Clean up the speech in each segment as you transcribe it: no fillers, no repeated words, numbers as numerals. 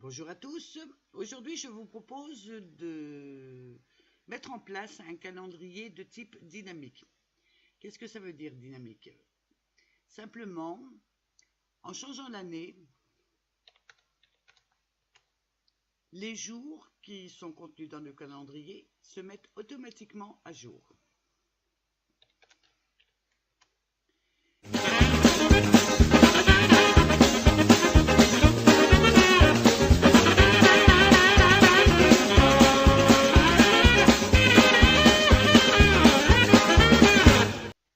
Bonjour à tous. Aujourd'hui, je vous propose de mettre en place un calendrier de type dynamique. Qu'est-ce que ça veut dire dynamique? Simplement, en changeant l'année, les jours qui sont contenus dans le calendrier se mettent automatiquement à jour.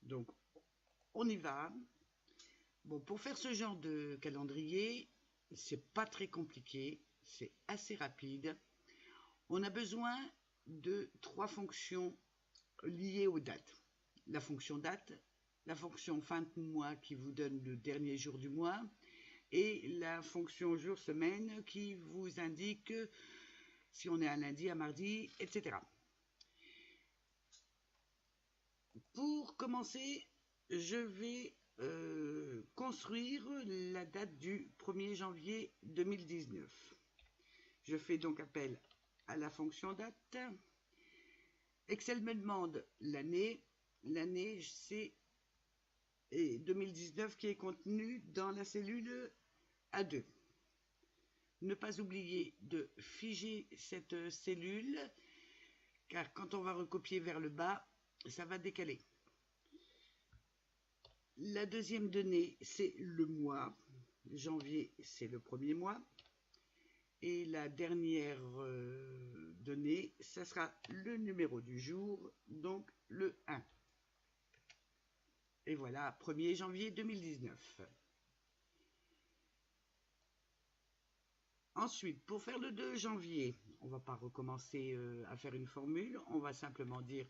Donc, on y va. Bon, pour faire ce genre de calendrier, c'est pas très compliqué, c'est assez rapide. On a besoin de 3 fonctions liées aux dates. La fonction date, la fonction fin de mois qui vous donne le dernier jour du mois et la fonction jour-semaine qui vous indique si on est un lundi, un mardi, etc. Pour commencer, je vais construire la date du 1er janvier 2019. Je fais donc appel à la fonction date. Excel me demande l'année. L'année, c'est 2019 qui est contenu dans la cellule A2. Ne pas oublier de figer cette cellule, car quand on va recopier vers le bas, ça va décaler. La deuxième donnée, c'est le mois. Janvier, c'est le premier mois. Et la dernière donnée, ça sera le numéro du jour, donc le 1. Et voilà, 1er janvier 2019. Ensuite, pour faire le 2 janvier, on ne va pas recommencer à faire une formule, on va simplement dire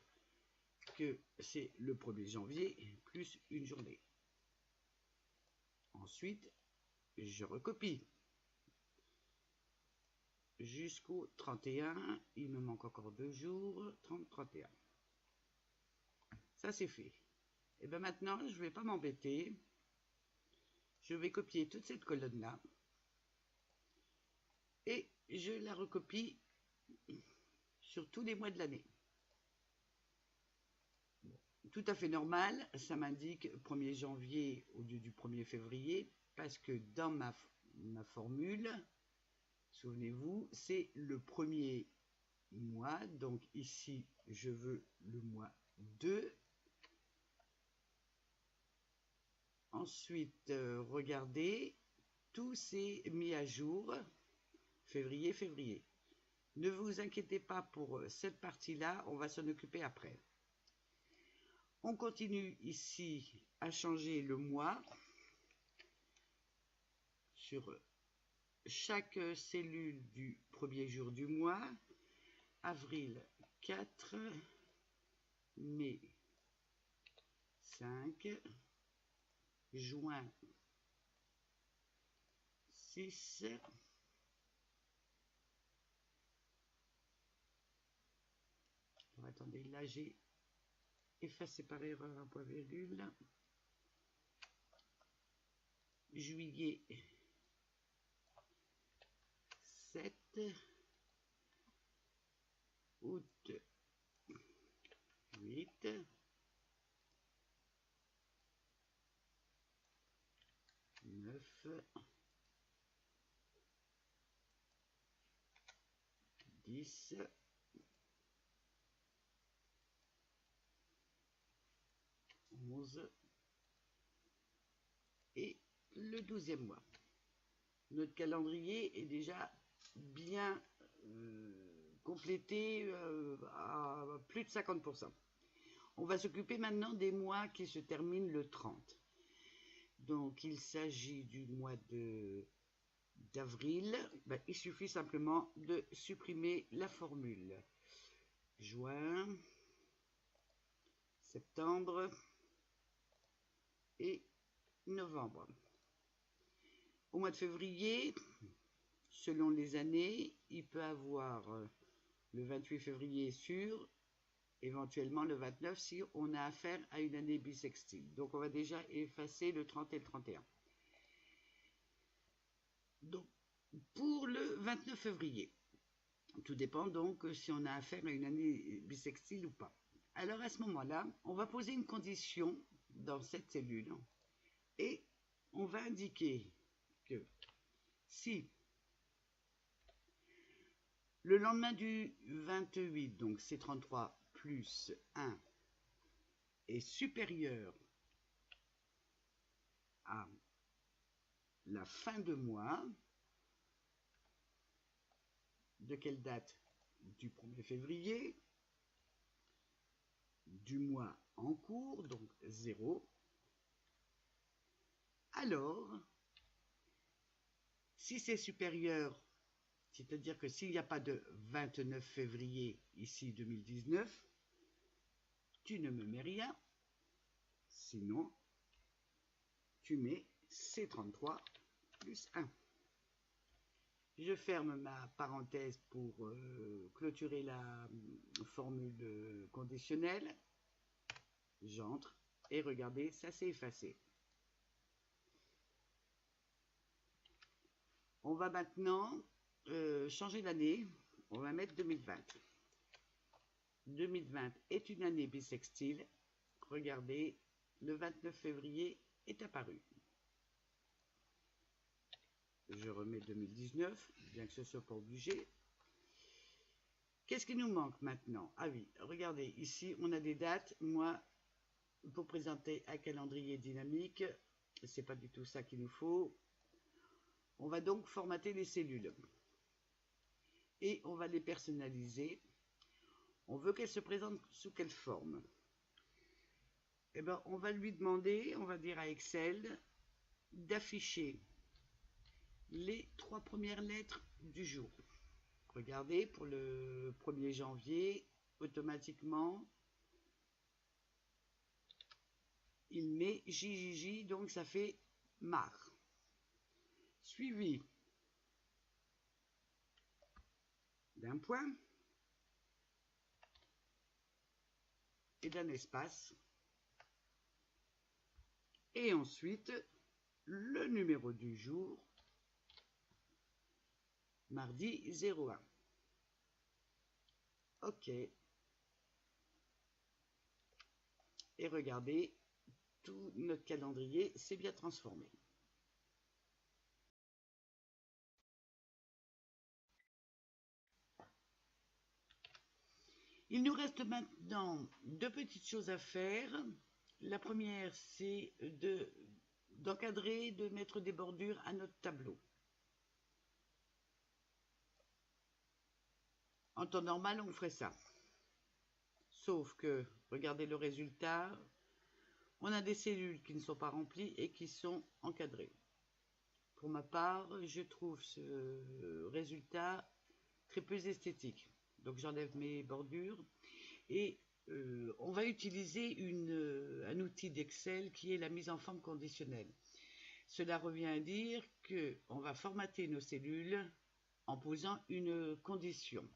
que c'est le 1er janvier plus une journée. Ensuite, je recopie jusqu'au 31, il me manque encore 2 jours, 30, 31. Ça c'est fait. Et bien maintenant, je ne vais pas m'embêter, je vais copier toute cette colonne-là et je la recopie sur tous les mois de l'année. Tout à fait normal, ça m'indique 1er janvier au lieu du 1er février, parce que dans ma formule, souvenez-vous, c'est le premier mois, donc ici je veux le mois 2. Ensuite, regardez, tout s'est mis à jour, février. Ne vous inquiétez pas pour cette partie-là, on va s'en occuper après. On continue ici à changer le mois sur chaque cellule du premier jour du mois. Avril 4, mai 5, juin 6, alors, attendez, là j'ai effacé par erreur un point virgule, juillet 7, août 8, neuf, 10, 11 et le 12e mois. Notre calendrier est déjà bien complété à plus de 50%. On va s'occuper maintenant des mois qui se terminent le 30. Donc il s'agit du mois d'avril. Ben, il suffit simplement de supprimer la formule. Juin, septembre et novembre. Au mois de février, selon les années, il peut avoir le 28 février sûr, éventuellement le 29 si on a affaire à une année bissextile. Donc on va déjà effacer le 30 et le 31. Donc pour le 29 février. Tout dépend donc si on a affaire à une année bissextile ou pas. Alors à ce moment-là, on va poser une condition dans cette cellule et on va indiquer que si le lendemain du 28, donc C33 plus 1 est supérieur à la fin de mois, de quelle date? Du 1er février, du mois en cours, donc 0. Alors, si c'est supérieur, c'est-à-dire que s'il n'y a pas de 29 février ici 2019, tu ne me mets rien, sinon tu mets C33 plus 1. Je ferme ma parenthèse pour clôturer la formule conditionnelle. J'entre et regardez, ça s'est effacé. On va maintenant changer d'année. On va mettre 2020. 2020 est une année bissextile. Regardez, le 29 février est apparu. Je remets 2019, bien que ce soit pas obligé. Qu'est-ce qui nous manque maintenant? Ah oui, regardez, ici on a des dates. Moi, pour présenter un calendrier dynamique, c'est pas du tout ça qu'il nous faut. On va donc formater les cellules. Et on va les personnaliser. On veut qu'elles se présentent sous quelle forme? Eh bien, on va lui demander, on va dire à Excel, d'afficher les 3 premières lettres du jour. Regardez, pour le 1er janvier, automatiquement, il met JJJ, donc ça fait mar. Suivi d'un point et d'un espace. Et ensuite, le numéro du jour, mardi 01. OK. Et regardez, tout notre calendrier s'est bien transformé. Il nous reste maintenant 2 petites choses à faire. La première, c'est d'encadrer, de mettre des bordures à notre tableau. En temps normal, on ferait ça. Sauf que, regardez le résultat, on a des cellules qui ne sont pas remplies et qui sont encadrées. Pour ma part, je trouve ce résultat très peu esthétique. Donc j'enlève mes bordures et on va utiliser un outil d'Excel qui est la mise en forme conditionnelle. Cela revient à dire qu'on va formater nos cellules en posant une condition.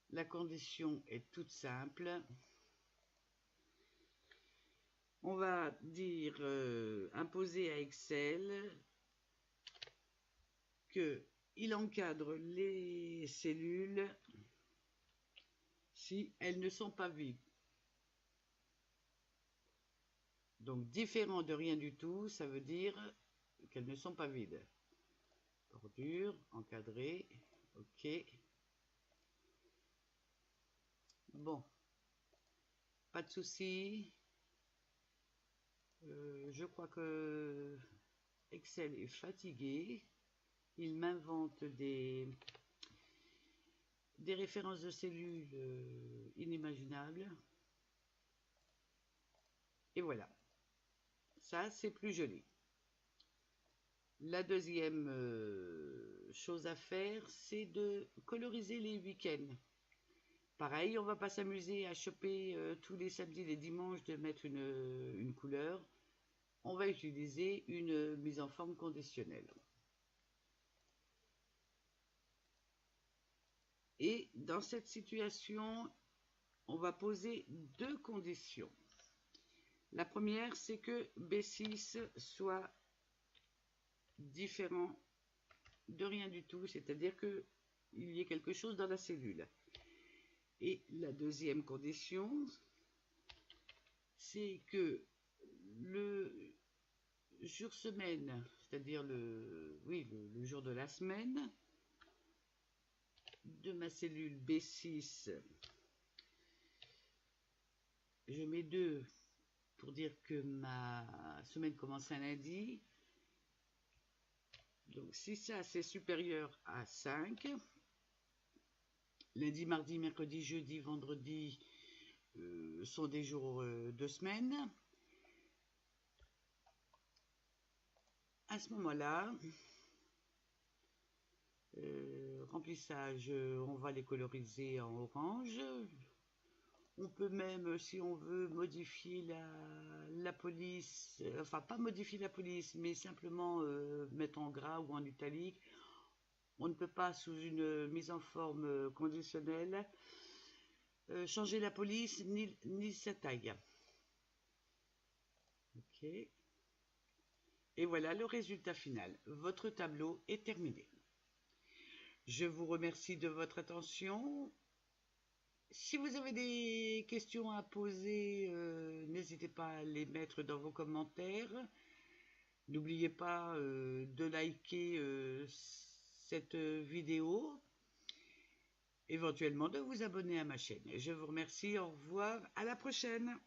La condition est toute simple. On va dire imposer à Excel qu'il encadre les cellules si elles ne sont pas vides. Donc différent de rien du tout, ça veut dire qu'elles ne sont pas vides. Bordure, encadré, OK. Bon, pas de souci. Je crois que Excel est fatigué. Il m'invente des références de cellules inimaginables. Et voilà. Ça, c'est plus joli. La deuxième chose à faire, c'est de coloriser les week-ends. Pareil, on ne va pas s'amuser à choper tous les samedis et les dimanches de mettre une couleur. On va utiliser une mise en forme conditionnelle. Et dans cette situation, on va poser 2 conditions. La première, c'est que B6 soit différent de rien du tout, c'est-à-dire qu'il y ait quelque chose dans la cellule. Et la deuxième condition, c'est que le jour semaine, c'est-à-dire le jour de la semaine, de ma cellule B6, je mets 2 pour dire que ma semaine commence un lundi. Donc si ça c'est supérieur à 5, lundi, mardi, mercredi, jeudi, vendredi sont des jours de semaine. À ce moment-là, remplissage, on va les coloriser en orange. On peut même, si on veut, modifier la police, enfin pas modifier la police, mais simplement mettre en gras ou en italique. On ne peut pas, sous une mise en forme conditionnelle, changer la police ni sa taille. Ok. Et voilà le résultat final. Votre tableau est terminé. Je vous remercie de votre attention. Si vous avez des questions à poser, n'hésitez pas à les mettre dans vos commentaires. N'oubliez pas de liker cette vidéo, éventuellement de vous abonner à ma chaîne. Je vous remercie, au revoir, à la prochaine.